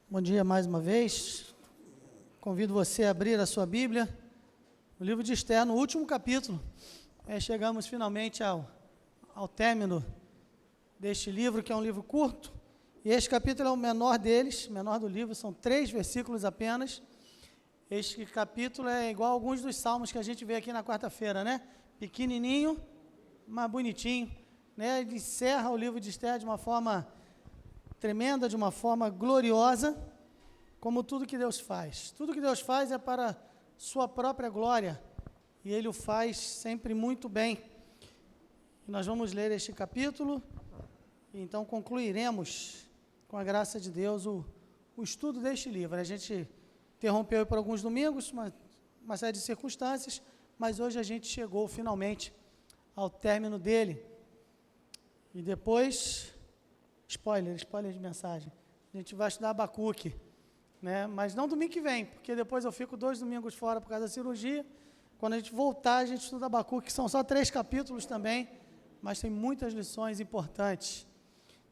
Bom dia mais uma vez. Convido você a abrir a sua Bíblia, o livro de Esther, no último capítulo. Chegamos finalmente ao término deste livro, que é um livro curto. E este capítulo é o menor deles, menor do livro, são 3 versículos apenas. Este capítulo é igual a alguns dos salmos que a gente vê aqui na quarta-feira, né? Pequenininho, mas bonitinho, né? Ele encerra o livro de Esther de uma forma tremenda, de uma forma gloriosa, como tudo que Deus faz. Tudo que Deus faz é para sua própria glória, e Ele o faz sempre muito bem. E nós vamos ler este capítulo, e então concluiremos, com a graça de Deus, o estudo deste livro. A gente interrompeu por alguns domingos, uma série de circunstâncias, mas hoje a gente chegou finalmente ao término dele. E depois, spoiler de mensagem, a gente vai estudar Abacuque, né? Mas não domingo que vem, porque depois eu fico 2 domingos fora por causa da cirurgia. Quando a gente voltar, a gente estuda Abacuque, que são só 3 capítulos também, mas tem muitas lições importantes.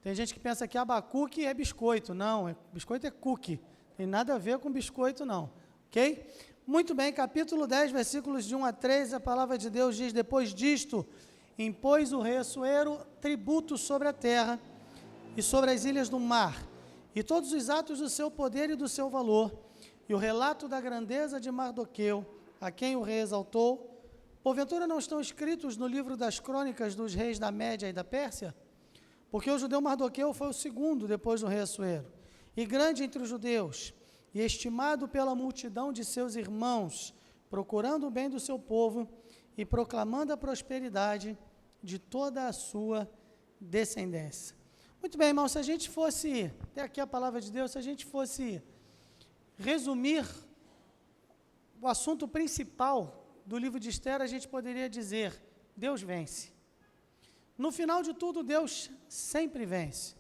Tem gente que pensa que Abacuque é biscoito. Não, biscoito é cookie. Tem nada a ver com biscoito, não. Ok? Muito bem, capítulo 10, versículos de 1 a 3, a palavra de Deus diz: depois disto, impôs o rei Assuero tributo sobre a terra e sobre as ilhas do mar, e todos os atos do seu poder e do seu valor, e o relato da grandeza de Mardoqueu, a quem o rei exaltou, porventura não estão escritos no livro das crônicas dos reis da Média e da Pérsia? Porque o judeu Mardoqueu foi o segundo depois do rei Assuero, e grande entre os judeus, e estimado pela multidão de seus irmãos, procurando o bem do seu povo e proclamando a prosperidade de toda a sua descendência. Muito bem, irmão, se a gente fosse, até aqui a palavra de Deus, se a gente fosse resumir o assunto principal do livro de Esther, a gente poderia dizer: Deus vence. No final de tudo, Deus sempre vence.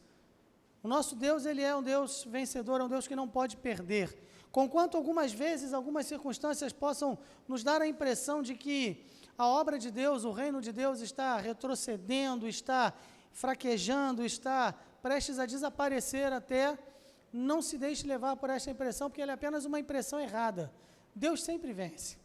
O nosso Deus, Ele é um Deus vencedor, é um Deus que não pode perder. Conquanto algumas vezes, algumas circunstâncias possam nos dar a impressão de que a obra de Deus, o reino de Deus está retrocedendo, está fraquejando, está prestes a desaparecer até, não se deixe levar por esta impressão, porque ela é apenas uma impressão errada. Deus sempre vence.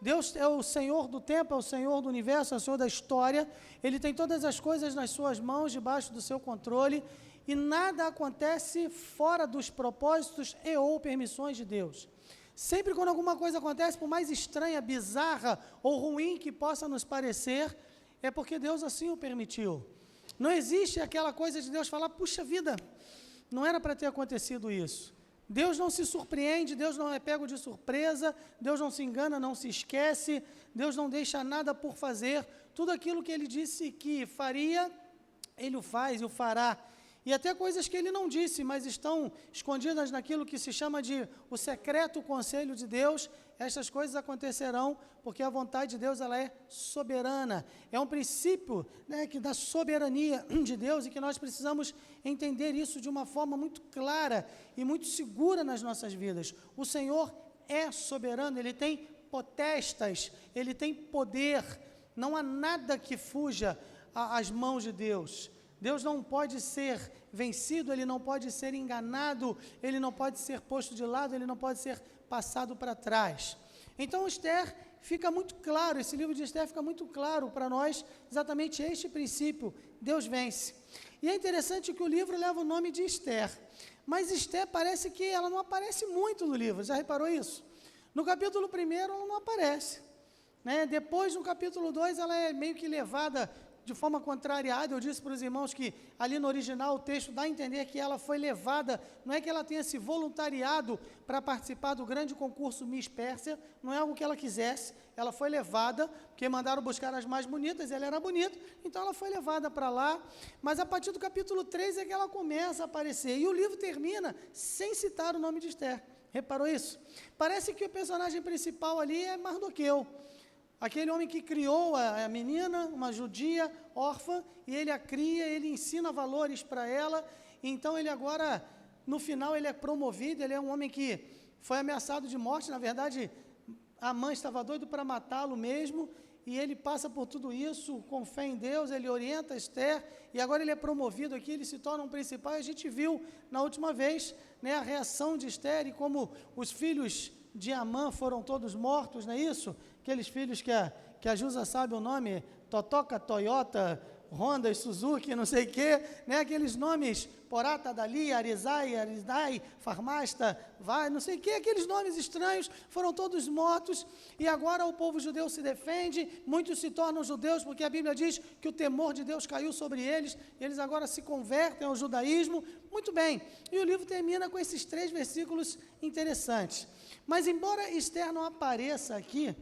Deus é o Senhor do tempo, é o Senhor do universo, é o Senhor da história. Ele tem todas as coisas nas suas mãos, debaixo do seu controle, e nada acontece fora dos propósitos e ou permissões de Deus. Sempre quando alguma coisa acontece, por mais estranha, bizarra ou ruim que possa nos parecer, é porque Deus assim o permitiu. Não existe aquela coisa de Deus falar: puxa vida, não era para ter acontecido isso. Deus não se surpreende, Deus não é pego de surpresa, Deus não se engana, não se esquece, Deus não deixa nada por fazer. Tudo aquilo que Ele disse que faria, Ele o faz e o fará. E até coisas que Ele não disse, mas estão escondidas naquilo que se chama de o secreto conselho de Deus. Estas coisas acontecerão porque a vontade de Deus, ela é soberana. É um princípio, né, que da soberania de Deus, e que nós precisamos entender isso de uma forma muito clara e muito segura nas nossas vidas. O Senhor é soberano, Ele tem potestas, Ele tem poder. Não há nada que fuja às mãos de Deus. Deus não pode ser vencido, Ele não pode ser enganado, Ele não pode ser posto de lado, Ele não pode ser passado para trás. Então, Esther fica muito claro, esse livro de Esther fica muito claro para nós, exatamente este princípio: Deus vence. E é interessante que o livro leva o nome de Esther, mas Esther parece que ela não aparece muito no livro, já reparou isso? No capítulo 1 ela não aparece, né? Depois, no capítulo 2, ela é meio que levada de forma contrariada. Eu disse para os irmãos que ali no original o texto dá a entender que ela foi levada, não é que ela tenha se voluntariado para participar do grande concurso Miss Pérsia, não é algo que ela quisesse, ela foi levada, porque mandaram buscar as mais bonitas, ela era bonita, então ela foi levada para lá, mas a partir do capítulo 3 é que ela começa a aparecer, e o livro termina sem citar o nome de Esther. Reparou isso? Parece que o personagem principal ali é Mardoqueu, aquele homem que criou a menina, uma judia órfã, e ele a cria, ele ensina valores para ela. Então ele agora, no final, ele é promovido, ele é um homem que foi ameaçado de morte. Na verdade, a mãe estava doida para matá-lo mesmo, e ele passa por tudo isso com fé em Deus, ele orienta Esther, e agora ele é promovido aqui, ele se torna um principal, e a gente viu na última vez, né, a reação de Esther e como os filhos de Amã foram todos mortos, não é isso? Aqueles filhos que a Jusa sabe o nome, Totoca, Toyota, Honda, Suzuki, não sei o quê, né? Aqueles nomes, Porata, Dali, Arizai, Farmasta, Vai, não sei o quê, aqueles nomes estranhos, foram todos mortos, e agora o povo judeu se defende, muitos se tornam judeus, porque a Bíblia diz que o temor de Deus caiu sobre eles, e eles agora se convertem ao judaísmo. Muito bem, e o livro termina com esses 3 versículos interessantes. Mas embora Esther não apareça aqui,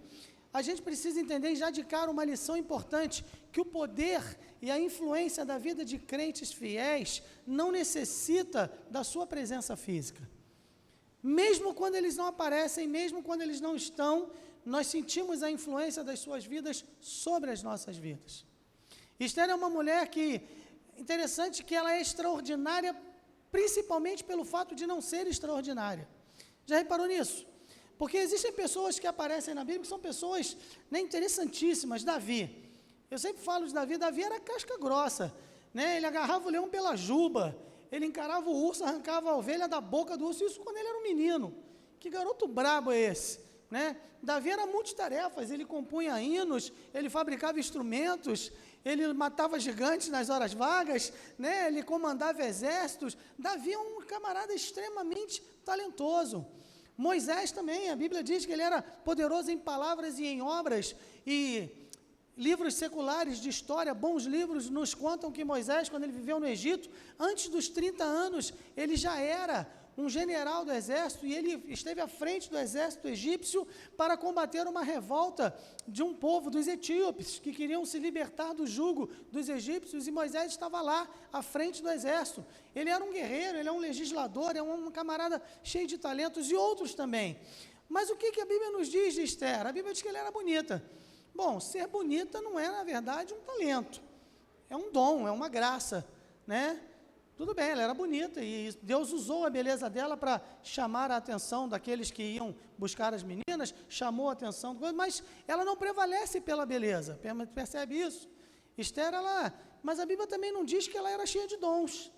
a gente precisa entender já de cara uma lição importante, que o poder e a influência da vida de crentes fiéis não necessita da sua presença física. Mesmo quando eles não aparecem, mesmo quando eles não estão, nós sentimos a influência das suas vidas sobre as nossas vidas. Esther é uma mulher que, interessante que ela é extraordinária, principalmente pelo fato de não ser extraordinária. Já reparou nisso? Porque existem pessoas que aparecem na Bíblia que são pessoas, né, interessantíssimas. Davi. Eu sempre falo de Davi. Davi era casca grossa, né? Ele agarrava o leão pela juba, ele encarava o urso, arrancava a ovelha da boca do urso, isso quando ele era um menino. Que garoto brabo é esse, né? Davi era multitarefas, ele compunha hinos, ele fabricava instrumentos, ele matava gigantes nas horas vagas, né? Ele comandava exércitos. Davi é um camarada extremamente talentoso. Moisés também, a Bíblia diz que ele era poderoso em palavras e em obras, e livros seculares de história, bons livros, nos contam que Moisés, quando ele viveu no Egito, antes dos 30 anos, ele já era um general do exército, e ele esteve à frente do exército egípcio para combater uma revolta de um povo, dos etíopes, que queriam se libertar do jugo dos egípcios, e Moisés estava lá, à frente do exército. Ele era um guerreiro, ele é um legislador, é um camarada cheio de talentos, e outros também. Mas o que a Bíblia nos diz de Esther? A Bíblia diz que ela era bonita. Bom, ser bonita não é, na verdade, um talento, é um dom, é uma graça, né? Tudo bem, ela era bonita e Deus usou a beleza dela para chamar a atenção daqueles que iam buscar as meninas, chamou a atenção, mas ela não prevalece pela beleza, percebe isso? Esther, mas a Bíblia também não diz que ela era cheia de dons.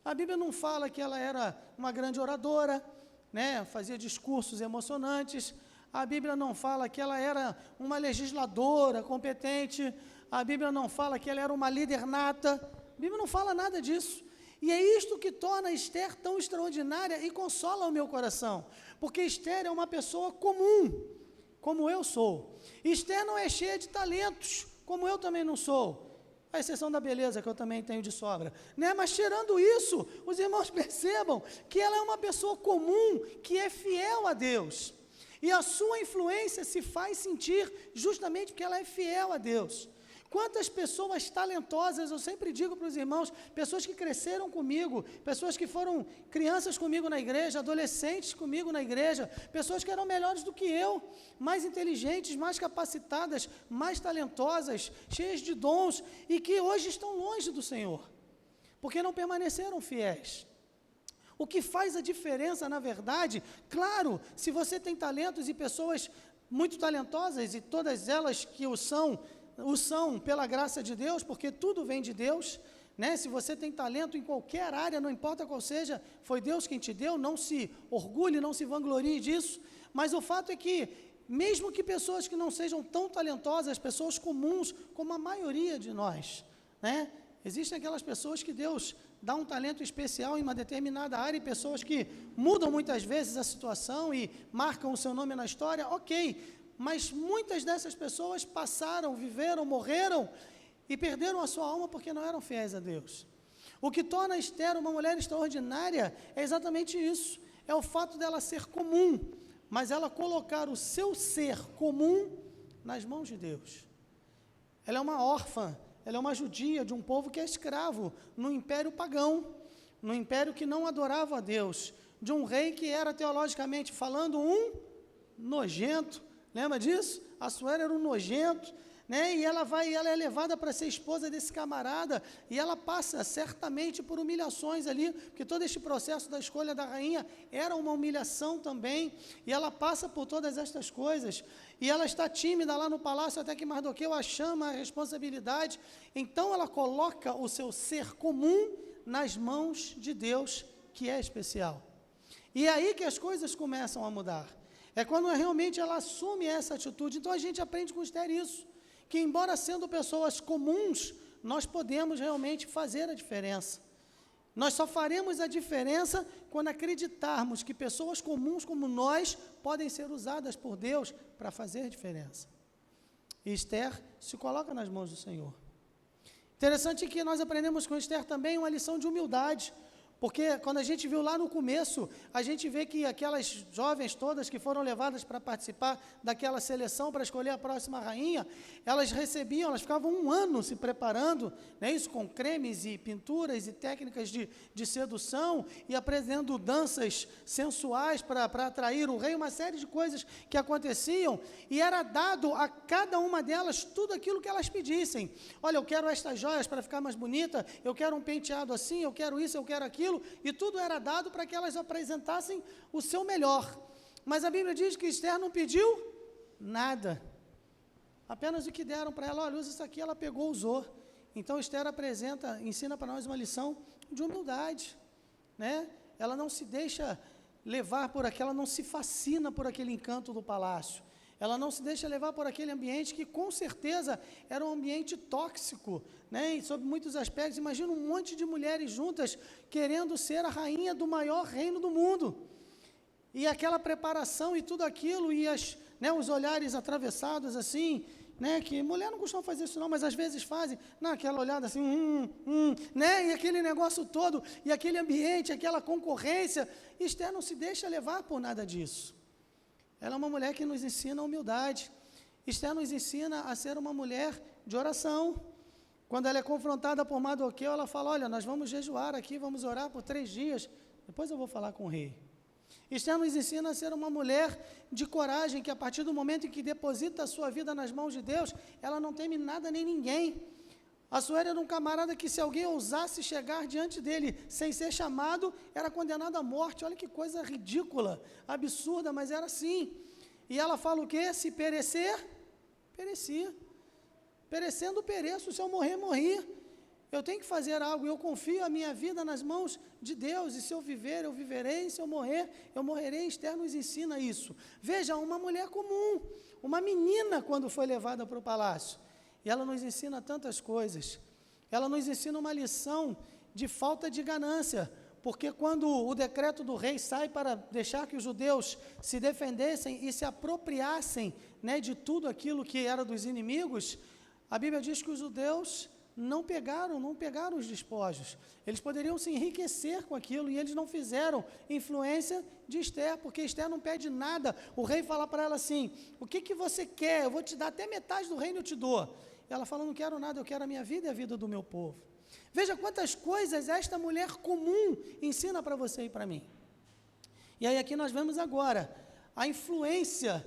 A Bíblia não fala que ela era uma grande oradora, né, fazia discursos emocionantes. A Bíblia não fala que ela era uma legisladora competente. A Bíblia não fala que ela era uma líder nata. A Bíblia não fala nada disso. E é isto que torna Esther tão extraordinária e consola o meu coração, porque Esther é uma pessoa comum, como eu sou. Esther não é cheia de talentos, como eu também não sou, à exceção da beleza, que eu também tenho de sobra, né? Mas tirando isso, os irmãos percebam que ela é uma pessoa comum, que é fiel a Deus, e a sua influência se faz sentir justamente porque ela é fiel a Deus. Quantas pessoas talentosas, eu sempre digo para os irmãos, pessoas que cresceram comigo, pessoas que foram crianças comigo na igreja, adolescentes comigo na igreja, pessoas que eram melhores do que eu, mais inteligentes, mais capacitadas, mais talentosas, cheias de dons, e que hoje estão longe do Senhor, porque não permaneceram fiéis. O que faz a diferença, na verdade, claro, se você tem talentos e pessoas muito talentosas, e todas elas que o são pela graça de Deus, porque tudo vem de Deus, né? Se você tem talento em qualquer área, não importa qual seja, foi Deus quem te deu, não se orgulhe, não se vanglorie disso, mas o fato é que, mesmo que pessoas que não sejam tão talentosas, pessoas comuns, como a maioria de nós, né? Existem aquelas pessoas que Deus dá um talento especial em uma determinada área, e pessoas que mudam muitas vezes a situação e marcam o seu nome na história, ok, mas muitas dessas pessoas passaram, viveram, morreram e perderam a sua alma porque não eram fiéis a Deus. O que torna Esther uma mulher extraordinária é exatamente isso, é o fato dela ser comum, mas ela colocar o seu ser comum nas mãos de Deus. Ela é uma órfã, ela é uma judia de um povo que é escravo no império pagão, no império que não adorava a Deus, de um rei que era, teologicamente falando, um nojento. Lembra disso? Assuero era um nojento, né? E ela é levada para ser esposa desse camarada, e ela passa certamente por humilhações ali, porque todo este processo da escolha da rainha era uma humilhação também, e ela passa por todas estas coisas, e ela está tímida lá no palácio até que Mardoqueu a chama à responsabilidade. Então ela coloca o seu ser comum nas mãos de Deus, que é especial. E é aí que as coisas começam a mudar. É quando realmente ela assume essa atitude. Então a gente aprende com Esther isso, que embora sendo pessoas comuns, nós podemos realmente fazer a diferença. Nós só faremos a diferença quando acreditarmos que pessoas comuns como nós podem ser usadas por Deus para fazer diferença. E Esther se coloca nas mãos do Senhor. Interessante que nós aprendemos com Esther também uma lição de humildade, porque quando a gente viu lá no começo, a gente vê que aquelas jovens todas que foram levadas para participar daquela seleção para escolher a próxima rainha, elas ficavam um ano se preparando, né, isso com cremes e pinturas e técnicas de sedução e aprendendo danças sensuais para atrair o rei, uma série de coisas que aconteciam, e era dado a cada uma delas tudo aquilo que elas pedissem. Olha, eu quero estas joias para ficar mais bonita, eu quero um penteado assim, eu quero isso, eu quero aquilo, e tudo era dado para que elas apresentassem o seu melhor. Mas a Bíblia diz que Esther não pediu nada, apenas o que deram para ela. Olha, usa isso aqui, ela pegou, usou. Então Esther ensina para nós uma lição de humildade, né? Ela não se deixa levar por aquela, não se fascina por aquele encanto do palácio. Ela não se deixa levar por aquele ambiente que, com certeza, era um ambiente tóxico, né? E sob muitos aspectos. Imagina um monte de mulheres juntas querendo ser a rainha do maior reino do mundo. E aquela preparação e tudo aquilo, e os olhares atravessados assim, né? Que mulher não costuma fazer isso não, mas às vezes fazem, aquela olhada assim, né? E aquele negócio todo, e aquele ambiente, aquela concorrência. Esther não se deixa levar por nada disso. Ela é uma mulher que nos ensina a humildade. Esther nos ensina a ser uma mulher de oração. Quando ela é confrontada por Mardoqueu, ela fala, olha, nós vamos jejuar aqui, vamos orar por 3 dias, depois eu vou falar com o rei. Esther nos ensina a ser uma mulher de coragem, que a partir do momento em que deposita a sua vida nas mãos de Deus, ela não teme nada nem ninguém. Assuero era um camarada que, se alguém ousasse chegar diante dele sem ser chamado, era condenado à morte. Olha que coisa ridícula, absurda, mas era assim. E ela fala o quê? Se perecer, pereci. Perecendo, pereço. Se eu morrer, morri. Eu tenho que fazer algo. Eu confio a minha vida nas mãos de Deus. E se eu viver, eu viverei. E se eu morrer, eu morrerei. Esther nos ensina isso. Veja, uma mulher comum, uma menina, quando foi levada para o palácio. E ela nos ensina tantas coisas. Ela nos ensina uma lição de falta de ganância, porque quando o decreto do rei sai para deixar que os judeus se defendessem e se apropriassem, né, de tudo aquilo que era dos inimigos, a Bíblia diz que os judeus não pegaram os despojos. Eles poderiam se enriquecer com aquilo, e eles não fizeram influência de Esther, porque Esther não pede nada. O rei fala para ela assim, o que você quer? Eu vou te dar até metade do reino, eu te dou. Ela fala, não quero nada, eu quero a minha vida e a vida do meu povo. Veja quantas coisas esta mulher comum ensina para você e para mim. E aí aqui nós vemos agora a influência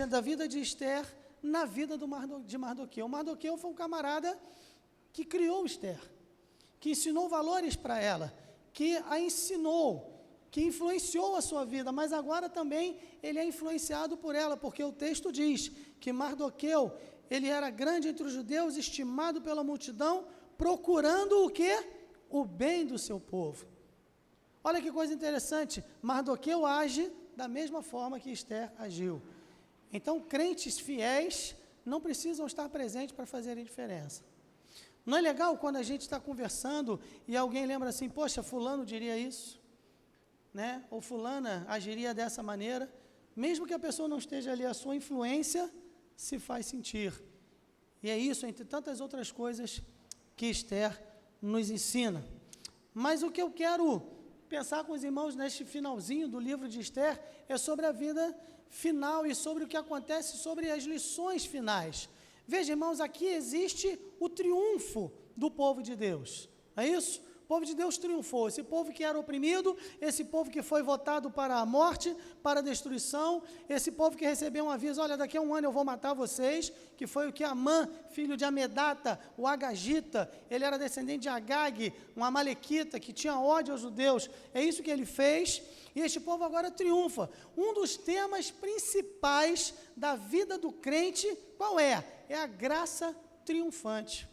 da vida de Esther na vida de Mardoqueu. Mardoqueu foi um camarada que criou Esther, que ensinou valores para ela, que a ensinou, que influenciou a sua vida, mas agora também ele é influenciado por ela, porque o texto diz que Mardoqueu, ele era grande entre os judeus, estimado pela multidão, procurando o quê? O bem do seu povo. Olha que coisa interessante, Mardoqueu age da mesma forma que Esther agiu. Então, crentes fiéis não precisam estar presentes para fazerem diferença. Não é legal quando a gente está conversando e alguém lembra assim, poxa, fulano diria isso, né? Ou fulana agiria dessa maneira, mesmo que a pessoa não esteja ali, a sua influência se faz sentir. E é isso, entre tantas outras coisas, que Esther nos ensina. Mas o que eu quero pensar com os irmãos neste finalzinho do livro de Esther é sobre a vida final e sobre o que acontece, sobre as lições finais. Veja, irmãos, aqui existe o triunfo do povo de Deus, é isso? povo de Deus triunfou. Esse povo que era oprimido, esse povo que foi votado para a morte, para a destruição, esse povo que recebeu um aviso, olha, daqui a um ano eu vou matar vocês, que foi o que Amã, filho de Amedata, o Agagita, ele era descendente de Agag, um amalequita que tinha ódio aos judeus, é isso que ele fez, e este povo agora triunfa. Um dos temas principais da vida do crente, qual é? É a graça triunfante.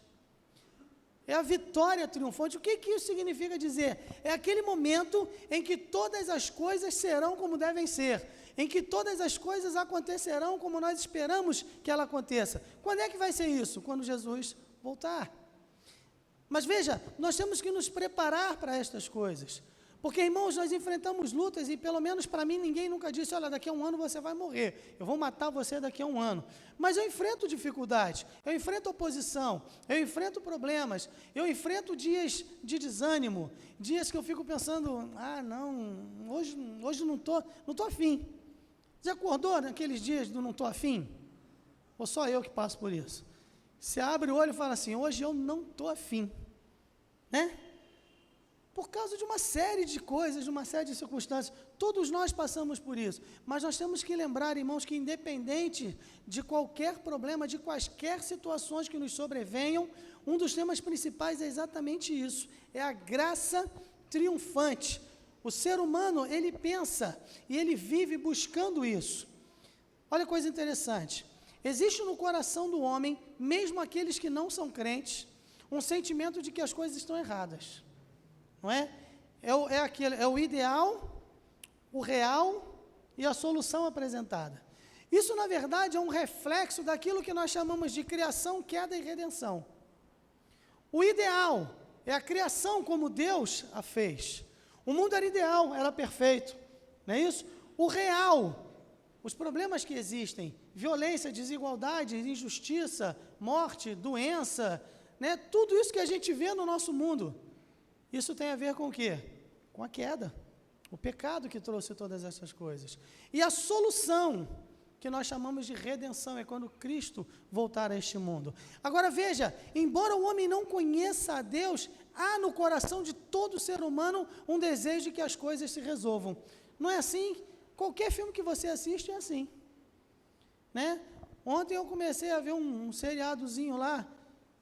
É a vitória triunfante. O que isso significa dizer? É aquele momento em que todas as coisas serão como devem ser, em que todas as coisas acontecerão como nós esperamos que ela aconteça. Quando é que vai ser isso? Quando Jesus voltar. Mas veja, nós temos que nos preparar para estas coisas. Porque, irmãos, nós enfrentamos lutas e, pelo menos para mim, ninguém nunca disse, olha, daqui a um ano você vai morrer, eu vou matar você daqui a um ano. Mas eu enfrento dificuldades, eu enfrento oposição, eu enfrento problemas, eu enfrento dias de desânimo, dias que eu fico pensando, não, hoje não tô afim. Já acordou naqueles dias do não estou afim? Ou só eu que passo por isso? Você abre o olho e fala assim, hoje eu não estou afim, né? Por causa de uma série de coisas, de uma série de circunstâncias. Todos nós passamos por isso. Mas nós temos que lembrar, irmãos, que independente de qualquer problema, de quaisquer situações que nos sobrevenham, um dos temas principais é exatamente isso. É a graça triunfante. O ser humano, ele pensa e ele vive buscando isso. Olha que coisa interessante. Existe no coração do homem, mesmo aqueles que não são crentes, um sentimento de que as coisas estão erradas. Não é? É o ideal, o real e a solução apresentada. Isso, na verdade, é um reflexo daquilo que nós chamamos de criação, queda e redenção. O ideal é a criação como Deus a fez. O mundo era ideal, era perfeito, não é isso? O real, os problemas que existem, violência, desigualdade, injustiça, morte, doença, né? Tudo isso que a gente vê no nosso mundo. Isso tem a ver com o quê? Com a queda, o pecado que trouxe todas essas coisas. E a solução, que nós chamamos de redenção, é quando Cristo voltar a este mundo. Agora veja, embora o homem não conheça a Deus, há no coração de todo ser humano um desejo de que as coisas se resolvam. Não é assim? Qualquer filme que você assiste é assim, né? Ontem eu comecei a ver um seriadozinho lá,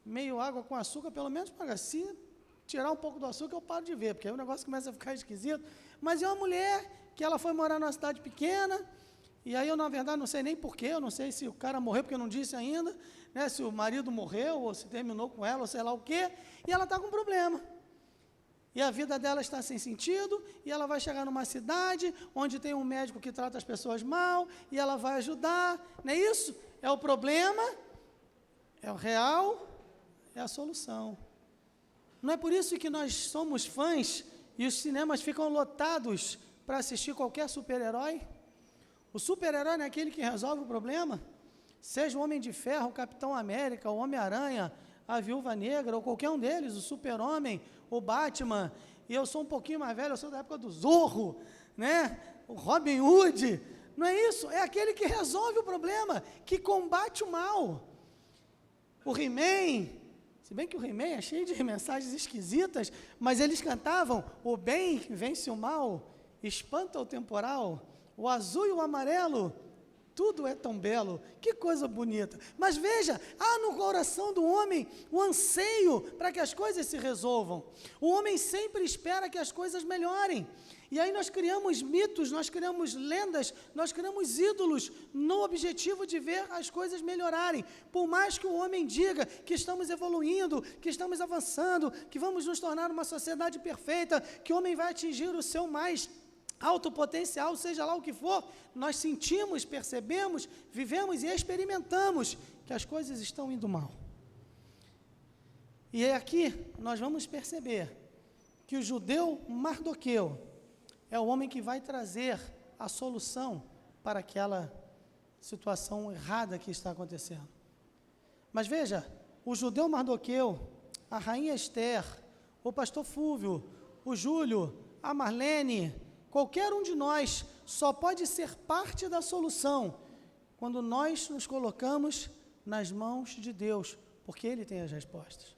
meio água com açúcar, pelo menos para se tirar um pouco do açúcar, eu paro de ver, porque aí o negócio começa a ficar esquisito. Mas é uma mulher que ela foi morar numa cidade pequena, e aí eu, na verdade, não sei nem porquê, eu não sei se o cara morreu, porque eu não disse ainda, né, se o marido morreu, ou se terminou com ela, ou sei lá o quê, e ela está com um problema. E a vida dela está sem sentido, e ela vai chegar numa cidade, onde tem um médico que trata as pessoas mal, e ela vai ajudar, não é isso? É o problema, é o real, é a solução. Não é por isso que nós somos fãs e os cinemas ficam lotados para assistir qualquer super-herói? O super-herói não é aquele que resolve o problema? Seja o Homem de Ferro, o Capitão América, o Homem-Aranha, a Viúva Negra, ou qualquer um deles, o Super-Homem, o Batman. E eu sou um pouquinho mais velho, eu sou da época do Zorro, né? O Robin Hood. Não é isso? É aquele que resolve o problema, que combate o mal. O He-Man. Se bem que o He-Man é cheio de mensagens esquisitas, mas eles cantavam, o bem vence o mal, espanta o temporal, o azul e o amarelo, tudo é tão belo, que coisa bonita. Mas veja, há no coração do homem o anseio para que as coisas se resolvam. O homem sempre espera que as coisas melhorem. E aí nós criamos mitos, nós criamos lendas, nós criamos ídolos no objetivo de ver as coisas melhorarem. Por mais que o homem diga que estamos evoluindo, que estamos avançando, que vamos nos tornar uma sociedade perfeita, que o homem vai atingir o seu mais alto potencial, seja lá o que for, nós sentimos, percebemos, vivemos e experimentamos que as coisas estão indo mal. E aqui nós vamos perceber que o judeu Mardoqueu é o homem que vai trazer a solução para aquela situação errada que está acontecendo. Mas veja, o judeu Mardoqueu, a rainha Esther, o pastor Fúvio, o Júlio, a Marlene, qualquer um de nós só pode ser parte da solução quando nós nos colocamos nas mãos de Deus, porque Ele tem as respostas.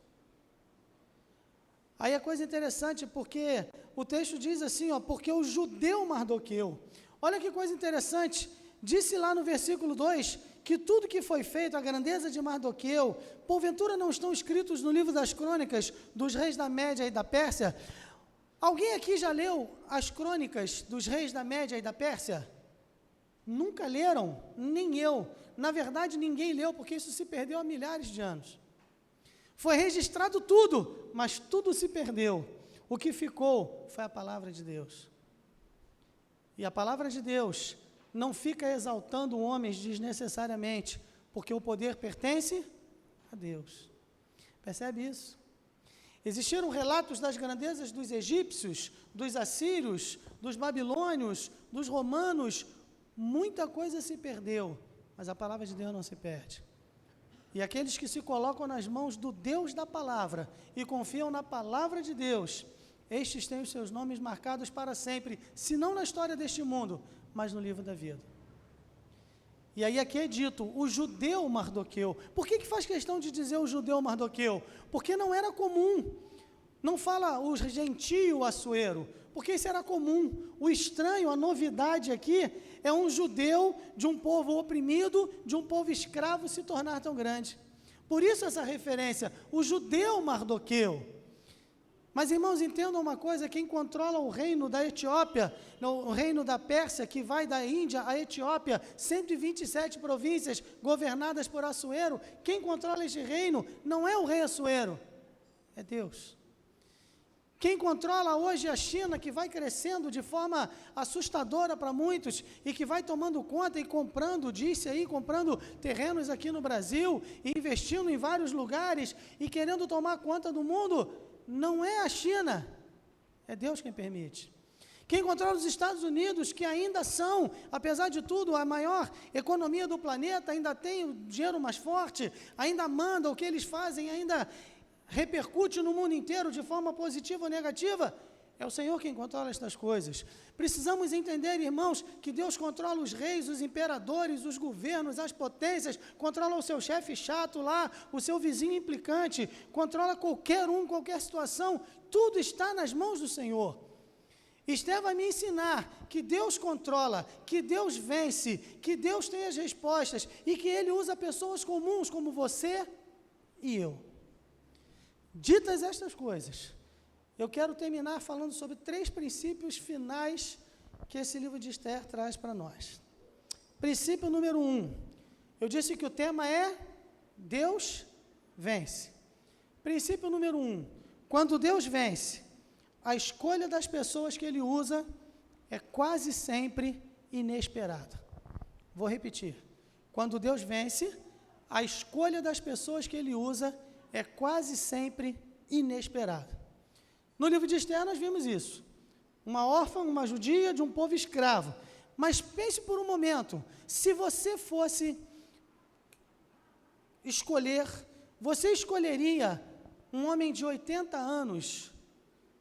Aí a coisa interessante, porque o texto diz assim, ó, porque o judeu Mardoqueu, olha que coisa interessante, disse lá no versículo 2, que tudo que foi feito, a grandeza de Mardoqueu, porventura não estão escritos no livro das crônicas dos reis da Média e da Pérsia? Alguém aqui já leu as crônicas dos reis da Média e da Pérsia? Nunca leram? Nem eu. Na verdade, ninguém leu, porque isso se perdeu há milhares de anos. Foi registrado tudo, mas tudo se perdeu. O que ficou foi a palavra de Deus. E a palavra de Deus não fica exaltando homens desnecessariamente, porque o poder pertence a Deus. Percebe isso? Existiram relatos das grandezas dos egípcios, dos assírios, dos babilônios, dos romanos. Muita coisa se perdeu, mas a palavra de Deus não se perde. E aqueles que se colocam nas mãos do Deus da palavra e confiam na palavra de Deus, estes têm os seus nomes marcados para sempre, se não na história deste mundo, mas no livro da vida. E aí aqui é dito, o judeu Mardoqueu. Por que faz questão de dizer o judeu Mardoqueu? Porque não era comum. Não fala o gentio Assuero, porque isso era comum. O estranho, a novidade aqui, é um judeu de um povo oprimido, de um povo escravo se tornar tão grande. Por isso essa referência, o judeu Mardoqueu. Mas, irmãos, entendam uma coisa, quem controla o reino da Etiópia, o reino da Pérsia, que vai da Índia à Etiópia, 127 províncias governadas por Assuero, quem controla este reino não é o rei Assuero, é Deus. Quem controla hoje a China, que vai crescendo de forma assustadora para muitos, e que vai tomando conta e comprando, disse aí, comprando terrenos aqui no Brasil, e investindo em vários lugares, e querendo tomar conta do mundo, não é a China, é Deus quem permite. Quem controla os Estados Unidos, que ainda são, apesar de tudo, a maior economia do planeta, ainda tem o dinheiro mais forte, ainda manda, o que eles fazem ainda repercute no mundo inteiro de forma positiva ou negativa, é o Senhor quem controla estas coisas. Precisamos entender, irmãos, que Deus controla os reis, os imperadores, os governos, as potências, controla o seu chefe chato lá, o seu vizinho implicante, controla qualquer situação, tudo está nas mãos do Senhor. Esther vai me ensinar que Deus controla, que Deus vence, que Deus tem as respostas e que Ele usa pessoas comuns como você e eu. Ditas estas coisas, eu quero terminar falando sobre 3 princípios finais que esse livro de Esther traz para nós. Princípio número 1, eu disse que o tema é Deus vence. Princípio número 1, quando Deus vence, a escolha das pessoas que Ele usa é quase sempre inesperada. Vou repetir, quando Deus vence, a escolha das pessoas que Ele usa é quase sempre inesperada. No livro de Esther nós vimos isso. Uma órfã, uma judia de um povo escravo. Mas pense por um momento, se você fosse escolher, você escolheria um homem de 80 anos,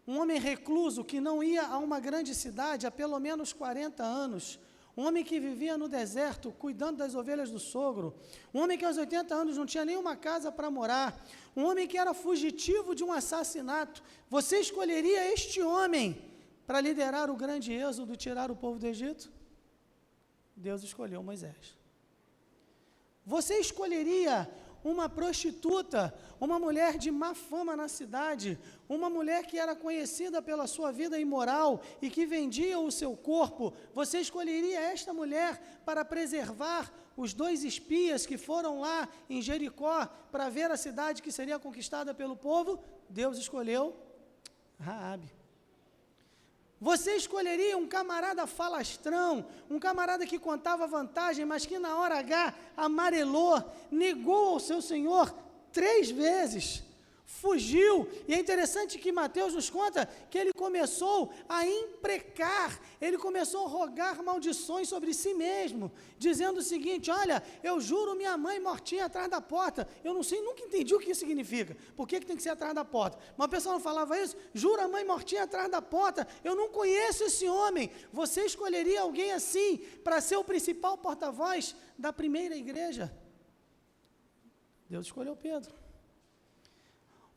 um homem recluso que não ia a uma grande cidade há pelo menos 40 anos, um homem que vivia no deserto, cuidando das ovelhas do sogro, um homem que aos 80 anos não tinha nenhuma casa para morar, um homem que era fugitivo de um assassinato. Você escolheria este homem para liderar o grande êxodo, tirar o povo do Egito? Deus escolheu Moisés. Você escolheria uma prostituta, uma mulher de má fama na cidade, uma mulher que era conhecida pela sua vida imoral e que vendia o seu corpo? Você escolheria esta mulher para preservar os 2 espias que foram lá em Jericó para ver a cidade que seria conquistada pelo povo? Deus escolheu Raabe. Você escolheria um camarada falastrão, um camarada que contava vantagem, mas que na hora H amarelou, negou ao seu Senhor 3 vezes, fugiu. E é interessante que Mateus nos conta que ele começou a imprecar, ele começou a rogar maldições sobre si mesmo, dizendo o seguinte: olha, eu juro minha mãe mortinha atrás da porta. Eu não sei, nunca entendi o que isso significa, por que tem que ser atrás da porta? Uma pessoa não falava isso, jura a mãe mortinha atrás da porta, eu não conheço esse homem. Você escolheria alguém assim para ser o principal porta-voz da primeira igreja? Deus escolheu Pedro.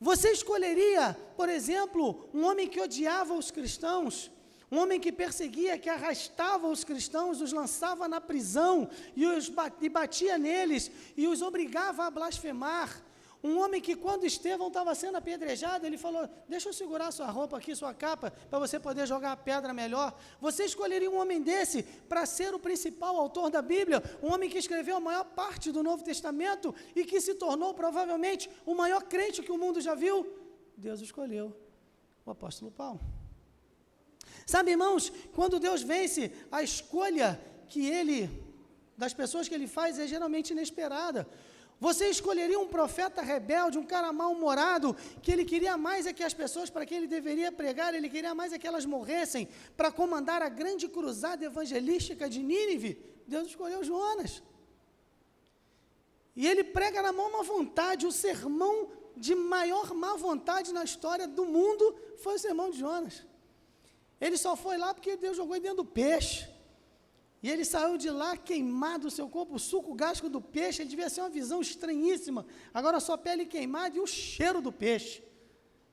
Você escolheria, por exemplo, um homem que odiava os cristãos, um homem que perseguia, que arrastava os cristãos, os lançava na prisão e batia neles e os obrigava a blasfemar? Um homem que, quando Estevão estava sendo apedrejado, ele falou: deixa eu segurar sua roupa aqui, sua capa, para você poder jogar a pedra melhor. Você escolheria um homem desse para ser o principal autor da Bíblia? Um homem que escreveu a maior parte do Novo Testamento e que se tornou provavelmente o maior crente que o mundo já viu? Deus escolheu o apóstolo Paulo. Sabe, irmãos, quando Deus vence, a escolha das pessoas que Ele faz é geralmente inesperada. Você escolheria um profeta rebelde, um cara mal-humorado, que ele queria mais é que as pessoas para quem ele deveria pregar, ele queria mais é que elas morressem, para comandar a grande cruzada evangelística de Nínive? Deus escolheu Jonas. E ele prega na maior má vontade. O sermão de maior má vontade na história do mundo foi o sermão de Jonas. Ele só foi lá porque Deus jogou ele dentro do peixe. E ele saiu de lá queimado, o seu corpo, o suco gástrico do peixe. Ele devia ser uma visão estranhíssima. Agora só pele queimada e o cheiro do peixe,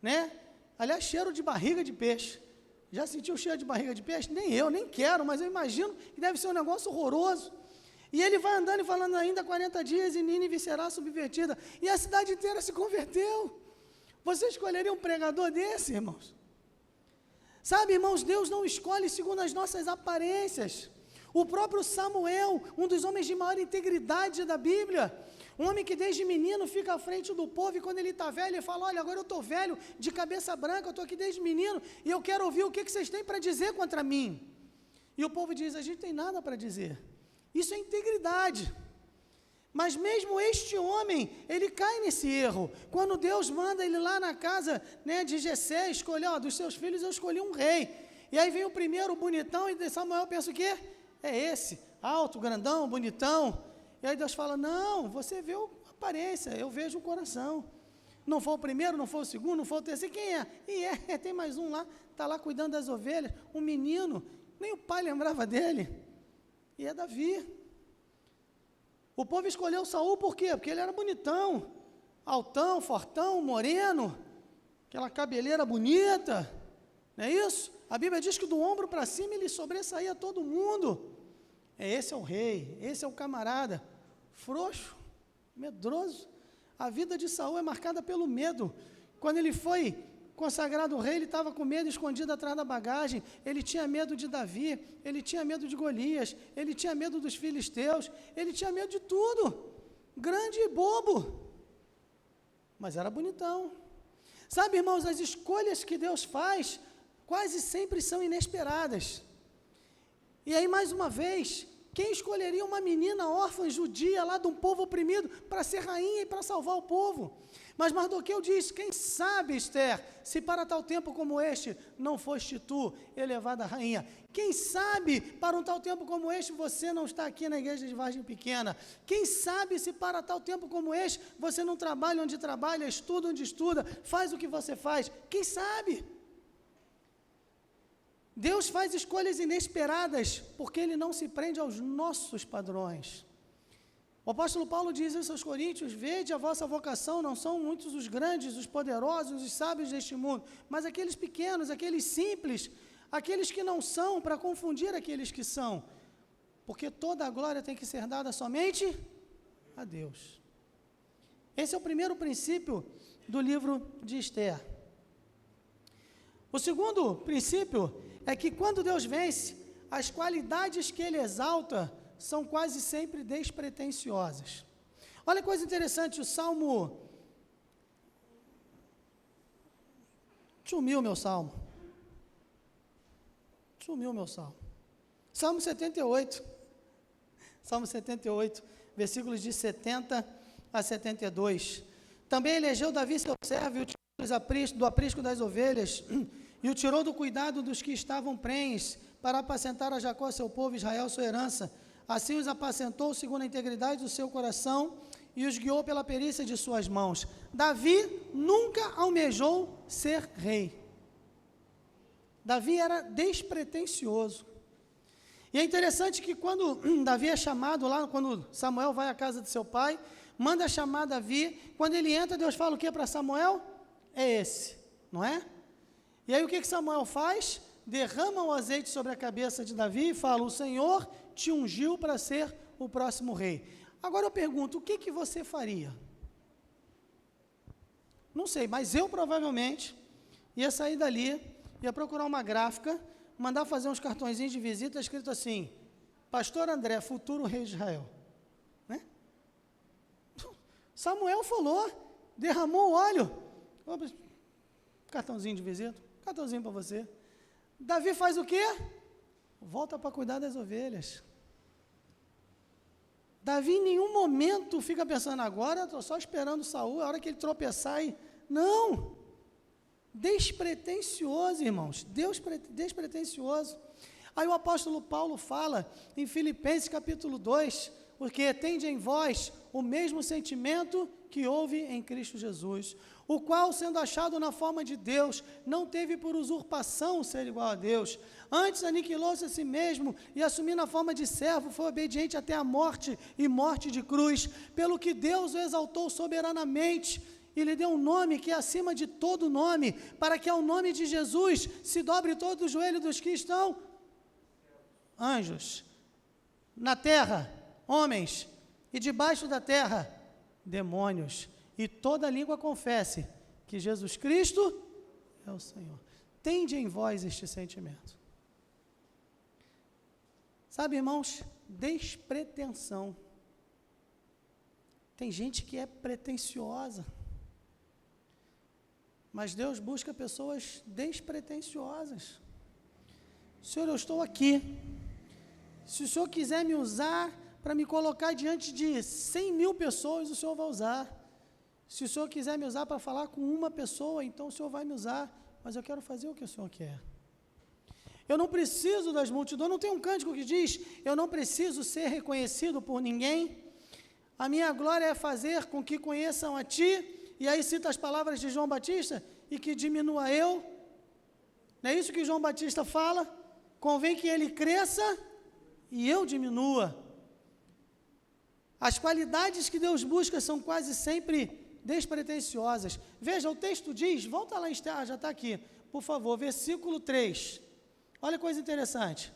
né? Aliás, cheiro de barriga de peixe. Já sentiu o cheiro de barriga de peixe? Nem eu, nem quero, mas eu imagino que deve ser um negócio horroroso. E ele vai andando e falando: ainda 40 dias e Nínive será subvertida. E a cidade inteira se converteu. Você escolheria um pregador desse, irmãos? Sabe, irmãos, Deus não escolhe segundo as nossas aparências. O próprio Samuel, um dos homens de maior integridade da Bíblia, um homem que desde menino fica à frente do povo, e quando ele está velho, ele fala: olha, agora eu estou velho, de cabeça branca, eu estou aqui desde menino, e eu quero ouvir o que vocês têm para dizer contra mim. E o povo diz: a gente tem nada para dizer. Isso é integridade. Mas mesmo este homem, ele cai nesse erro. Quando Deus manda ele lá na casa, né, de Jessé, escolher, dos seus filhos eu escolhi um rei. E aí vem o primeiro, bonitão, e Samuel pensa o quê? É esse, alto, grandão, bonitão. E aí Deus fala: não, você vê a aparência, eu vejo o coração. Não foi o primeiro, não foi o segundo, não foi o terceiro, quem é? E tem mais um lá, está lá cuidando das ovelhas, um menino, nem o pai lembrava dele. E é Davi. O povo escolheu Saul por quê? Porque ele era bonitão, altão, fortão, moreno, aquela cabeleira bonita, não é isso? A Bíblia diz que do ombro para cima ele sobressaía todo mundo. Esse é o rei, esse é o camarada, frouxo, medroso. A vida de Saul é marcada pelo medo. Quando ele foi consagrado rei, ele estava com medo, escondido atrás da bagagem. Ele tinha medo de Davi, ele tinha medo de Golias, ele tinha medo dos filisteus, ele tinha medo de tudo, grande e bobo, mas era bonitão. Sabe, irmãos, as escolhas que Deus faz quase sempre são inesperadas. E aí, mais uma vez, quem escolheria uma menina órfã judia lá de um povo oprimido para ser rainha e para salvar o povo? Mas Mardoqueu diz: quem sabe, Esther, se para tal tempo como este não foste tu elevada a rainha? Quem sabe para um tal tempo como este você não está aqui na igreja de Vargem Pequena? Quem sabe se para tal tempo como este você não trabalha onde trabalha, estuda onde estuda, faz o que você faz? Quem sabe? Deus faz escolhas inesperadas porque Ele não se prende aos nossos padrões. O apóstolo Paulo diz isso aos Coríntios: vede a vossa vocação, não são muitos os grandes, os poderosos, os sábios deste mundo, mas aqueles pequenos, aqueles simples, aqueles que não são, para confundir aqueles que são, porque toda a glória tem que ser dada somente a Deus. Esse é o primeiro princípio do livro de Esther. O segundo princípio é que quando Deus vence, as qualidades que Ele exalta são quase sempre despretensiosas. Olha que coisa interessante, o Salmo... Sumiu meu Salmo. Salmo 78. Salmo 78, versículos de 70 a 72. Também elegeu Davi seu servo e o tirou do aprisco das ovelhas e o tirou do cuidado dos que estavam prenhes para apacentar a Jacó, seu povo, Israel, sua herança. Assim os apacentou segundo a integridade do seu coração e os guiou pela perícia de suas mãos. Davi nunca almejou ser rei. Davi era despretensioso. E é interessante que quando Davi é chamado lá, quando Samuel vai à casa de seu pai, manda chamar Davi, quando ele entra, Deus fala o que para Samuel? é esse, não é? E aí o que Samuel faz? Derrama o azeite sobre a cabeça de Davi e fala: o Senhor te ungiu para ser o próximo rei. Agora eu pergunto, o que você faria? Não sei, mas eu provavelmente ia sair dali, ia procurar uma gráfica, mandar fazer uns cartõezinhos de visita escrito assim: Pastor André, futuro rei de Israel. Né? Samuel falou, derramou o óleo. Opa, cartãozinho de visita, cartãozinho para você. Davi faz o quê? Volta para cuidar das ovelhas. Davi em nenhum momento fica pensando, agora estou só esperando Saul, a hora que ele tropeçar e... Não! Despretensioso, irmãos, despretensioso. Aí o apóstolo Paulo fala em Filipenses capítulo 2, porque tende em vós o mesmo sentimento que houve em Cristo Jesus, o qual, sendo achado na forma de Deus, não teve por usurpação ser igual a Deus, antes aniquilou-se a si mesmo e, assumindo a forma de servo, foi obediente até a morte e morte de cruz, pelo que Deus o exaltou soberanamente e lhe deu um nome que é acima de todo nome, para que ao nome de Jesus se dobre todo o joelho dos que estão, anjos, na terra, homens, e debaixo da terra, demônios, e toda língua confesse que Jesus Cristo é o Senhor. Tende em vós este sentimento. Sabe, irmãos, despretensão. Tem gente que é pretensiosa, mas Deus busca pessoas despretensiosas. Senhor, eu estou aqui. Se o Senhor quiser me usar para me colocar diante de 100 mil pessoas, o Senhor vai usar. Se o Senhor quiser me usar para falar com uma pessoa, então o Senhor vai me usar, mas eu quero fazer o que o Senhor quer. Eu não preciso das multidões, não tem um cântico que diz, eu não preciso ser reconhecido por ninguém, a minha glória é fazer com que conheçam a Ti, e aí cita as palavras de João Batista, e que diminua eu, não é isso que João Batista fala? Convém que ele cresça e eu diminua. As qualidades que Deus busca são quase sempre despretensiosas. Veja, o texto diz, volta lá em Esther, já está aqui, por favor, versículo 3. Olha que coisa interessante.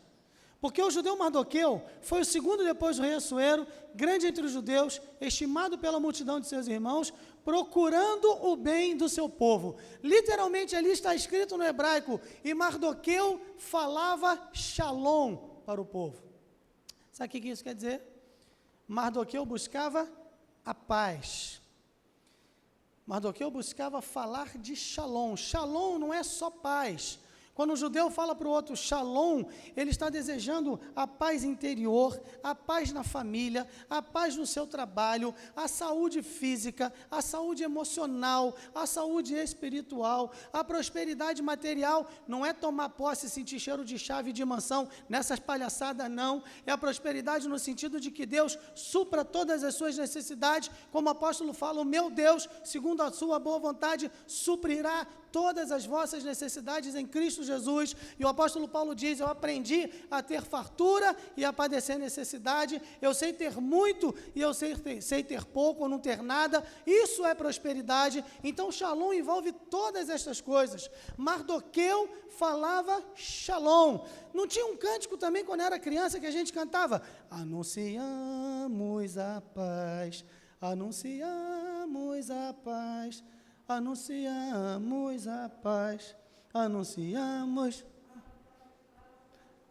Porque o judeu Mardoqueu foi o segundo depois do rei Assuero, grande entre os judeus, estimado pela multidão de seus irmãos, procurando o bem do seu povo. Literalmente ali está escrito no hebraico, e Mardoqueu falava shalom para o povo. Sabe o que isso quer dizer? Mardoqueu buscava a paz. Mardoqueu buscava falar de shalom. Shalom não é só paz. Quando o judeu fala para o outro shalom, ele está desejando a paz interior, a paz na família, a paz no seu trabalho, a saúde física, a saúde emocional, a saúde espiritual, a prosperidade material. Não é tomar posse e sentir cheiro de chave de mansão, nessas palhaçadas não. É a prosperidade no sentido de que Deus supra todas as suas necessidades, como o apóstolo fala, o meu Deus, segundo a sua boa vontade, suprirá todas as vossas necessidades em Cristo Jesus. E o apóstolo Paulo diz, eu aprendi a ter fartura e a padecer necessidade, eu sei ter muito e eu sei ter pouco ou não ter nada, isso é prosperidade. Então shalom envolve todas estas coisas. Mardoqueu falava shalom. Não tinha um cântico também quando era criança que a gente cantava, anunciamos a paz, anunciamos a paz, anunciamos a paz, anunciamos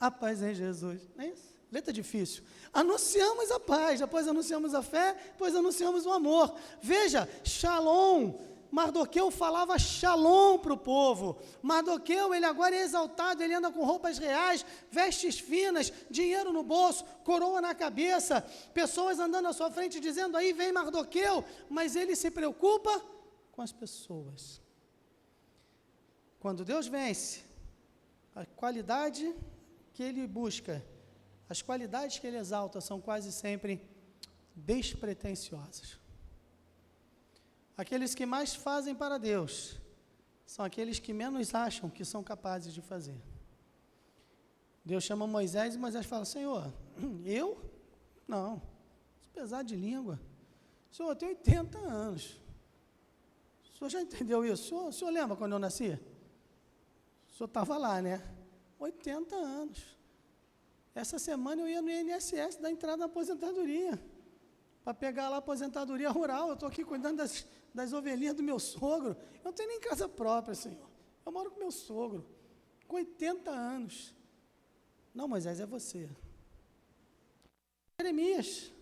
a paz em Jesus. Não é isso? Letra difícil. Anunciamos a paz, depois anunciamos a fé, depois anunciamos o amor. Veja, shalom. Mardoqueu falava shalom para o povo. Mardoqueu, ele agora é exaltado, ele anda com roupas reais, vestes finas, dinheiro no bolso, coroa na cabeça, pessoas andando à sua frente dizendo, aí vem Mardoqueu, mas ele se preocupa com as pessoas. Quando Deus vence, a qualidade que Ele busca, as qualidades que Ele exalta são quase sempre despretensiosas. Aqueles que mais fazem para Deus são aqueles que menos acham que são capazes de fazer. Deus chama Moisés e Moisés fala, Senhor, eu? Não, sou pesado de língua. Senhor, eu tenho 80 anos. senhor já entendeu isso? O senhor lembra quando eu nasci? O senhor estava lá, né? 80 anos. Essa semana eu ia no INSS dar entrada na aposentadoria, para pegar lá a aposentadoria rural. Eu estou aqui cuidando das ovelhinhas do meu sogro. Eu não tenho nem casa própria, Senhor. Eu moro com meu sogro, com 80 anos. Não, Moisés, é você. Jeremias,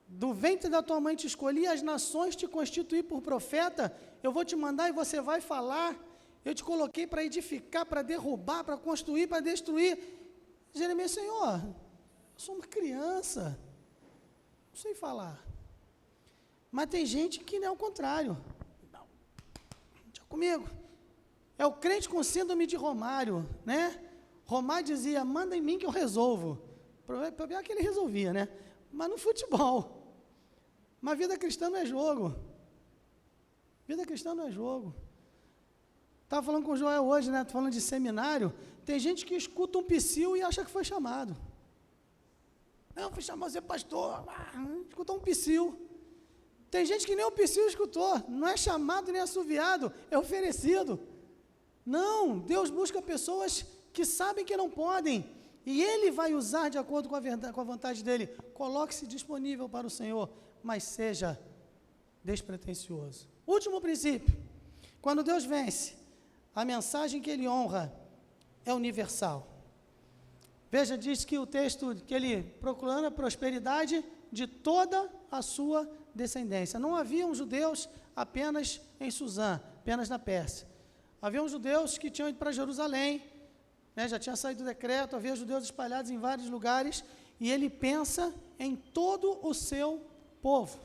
do ventre da tua mãe te escolhi, as nações te constituí por profeta, eu vou te mandar e você vai falar. Eu te coloquei para edificar, para derrubar, para construir, para destruir. Jeremias, Senhor, eu sou uma criança, não sei falar. Mas tem gente que não é o contrário. Não, deixa comigo. É o crente com síndrome de Romário, né? Romário dizia, manda em mim que eu resolvo. O problema é que ele resolvia, né? Mas no futebol. Mas vida cristã não é jogo. Vida cristã não é jogo. Estava falando com o Joel hoje, né? Falando de seminário. Tem gente que escuta um psil e acha que foi chamado. Não, fui chamado você pastor. Escutou um psil. Tem gente que nem o psil escutou. Não é chamado nem assoviado, é oferecido. Não, Deus busca pessoas que sabem que não podem. E Ele vai usar de acordo com a verdade, com a vontade dEle. Coloque-se disponível para o Senhor, mas seja despretensioso. Último princípio. Quando Deus vence, a mensagem que Ele honra é universal. Veja, diz que o texto que Ele proclama a prosperidade de toda a sua descendência. Não haviam judeus apenas em Suzã, apenas na Pérsia. Haviam judeus que tinham ido para Jerusalém, né, já tinha saído o decreto, havia judeus espalhados em vários lugares, e ele pensa em todo o seu povo.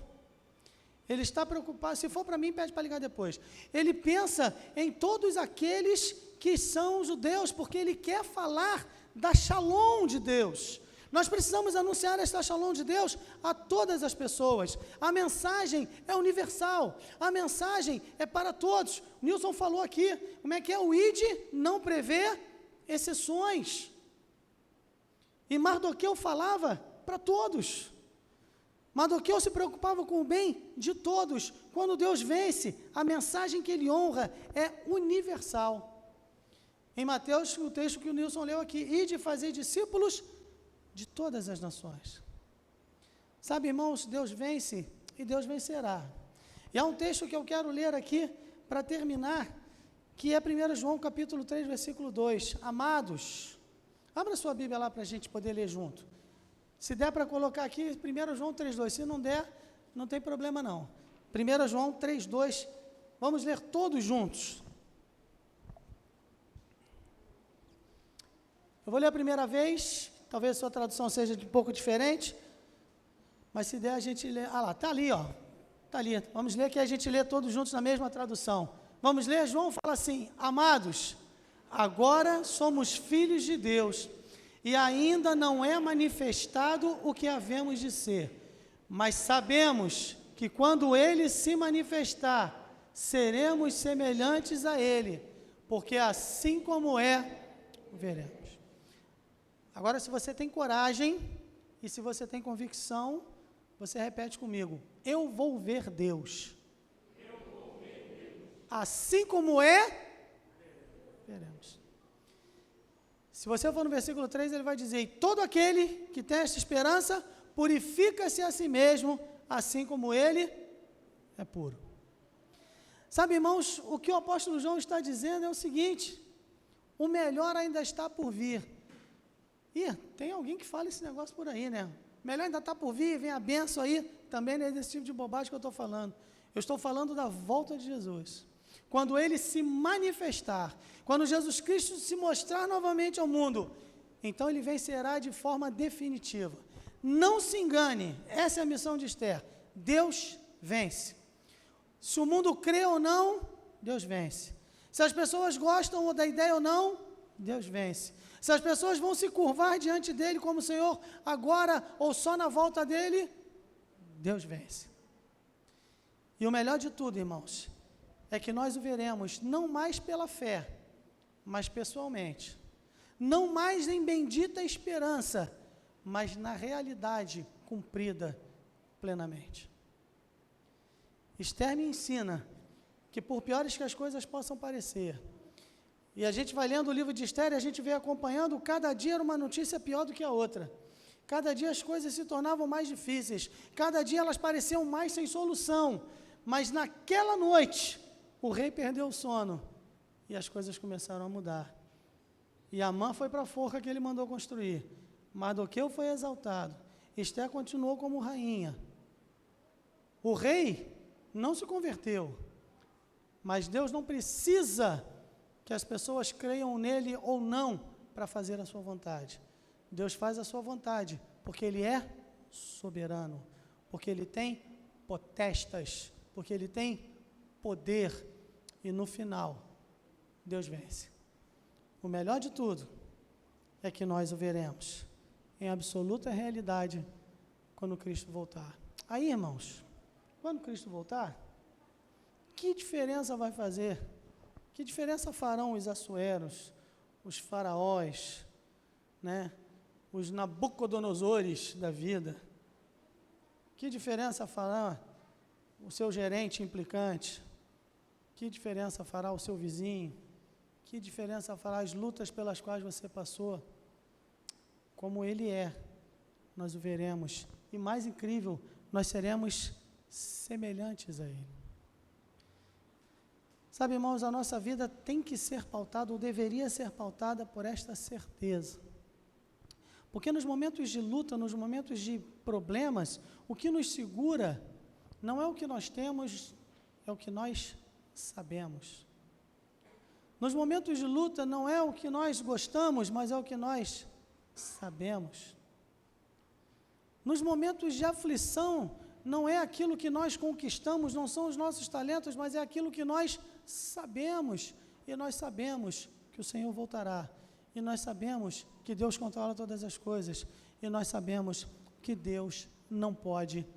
Ele está preocupado, se for para mim, pede para ligar depois. Ele pensa em todos aqueles que são judeus, porque ele quer falar da Shalom de Deus. Nós precisamos anunciar esta Shalom de Deus a todas as pessoas. A mensagem é universal, a mensagem é para todos. O Nilson falou aqui, como é que é? O ID não prevê exceções. E Mardoqueu falava para todos. Mardoqueu se preocupava com o bem de todos. Quando Deus vence, a mensagem que Ele honra é universal. Em Mateus, o texto que o Nilson leu aqui, ide fazer discípulos de todas as nações. Sabe, irmãos, Deus vence e Deus vencerá. E há um texto que eu quero ler aqui para terminar, que é 1 João capítulo 3, versículo 2. Amados, abra sua Bíblia lá para a gente poder ler junto. Se der para colocar aqui, 1 João 3, 2. Se não der, não tem problema não. 1 João 3, 2. Vamos ler todos juntos. Eu vou ler a primeira vez. Talvez a sua tradução seja um pouco diferente, mas se der a gente lê. Ah lá, está ali, ó. Está ali. Vamos ler que a gente lê todos juntos na mesma tradução. Vamos ler? João fala assim: amados, agora somos filhos de Deus, e ainda não é manifestado o que havemos de ser, mas sabemos que quando Ele se manifestar, seremos semelhantes a Ele, porque assim como é, o veremos. Agora, se você tem coragem e se você tem convicção, você repete comigo: eu vou ver Deus. Eu vou ver Deus. Assim como é, veremos. Se você for no versículo 3, ele vai dizer: e todo aquele que tem esta esperança, purifica-se a si mesmo, assim como ele é puro. Sabe, irmãos, o que o apóstolo João está dizendo é o seguinte: o melhor ainda está por vir. Ih, tem alguém que fala esse negócio por aí, né? Melhor ainda está por vir, vem a bênção aí, também não é desse tipo de bobagem que eu estou falando. Eu estou falando da volta de Jesus. Quando Ele se manifestar, quando Jesus Cristo se mostrar novamente ao mundo, então Ele vencerá de forma definitiva. Não se engane, essa é a missão de Esther. Deus vence. Se o mundo crê ou não, Deus vence. Se as pessoas gostam da ideia ou não, Deus vence. Se as pessoas vão se curvar diante dEle como Senhor agora ou só na volta dEle, Deus vence. E o melhor de tudo, irmãos, é que nós o veremos não mais pela fé, mas pessoalmente. Não mais em bendita esperança, mas na realidade cumprida plenamente. Esther me ensina que por piores que as coisas possam parecer, e a gente vai lendo o livro de Esther e a gente vem acompanhando, cada dia era uma notícia pior do que a outra. Cada dia as coisas se tornavam mais difíceis, cada dia elas pareciam mais sem solução, mas naquela noite o rei perdeu o sono e as coisas começaram a mudar. E Amã foi para a forca que ele mandou construir, Mardoqueu foi exaltado, Esther continuou como rainha. O rei não se converteu, mas Deus não precisa que as pessoas creiam nele ou não para fazer a sua vontade. Deus faz a sua vontade, porque Ele é soberano, porque Ele tem potestas, porque Ele tem poder, e no final, Deus vence. O melhor de tudo é que nós o veremos em absoluta realidade quando Cristo voltar. Aí, irmãos, quando Cristo voltar, que diferença vai fazer? Que diferença farão os assueros, os faraós, né? Os Nabucodonosores da vida? Que diferença fará o seu gerente implicante? Que diferença fará o seu vizinho? Que diferença fará as lutas pelas quais você passou? Como Ele é, nós o veremos. E mais incrível, nós seremos semelhantes a Ele. Sabe, irmãos, a nossa vida tem que ser pautada, ou deveria ser pautada por esta certeza. Porque nos momentos de luta, nos momentos de problemas, o que nos segura não é o que nós temos, é o que nós sabemos. Nos momentos de luta não é o que nós gostamos, mas é o que nós sabemos. Nos momentos de aflição, não é aquilo que nós conquistamos, não são os nossos talentos, mas é aquilo que nós sabemos. E nós sabemos que o Senhor voltará. E nós sabemos que Deus controla todas as coisas. E nós sabemos que Deus não pode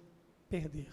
perder.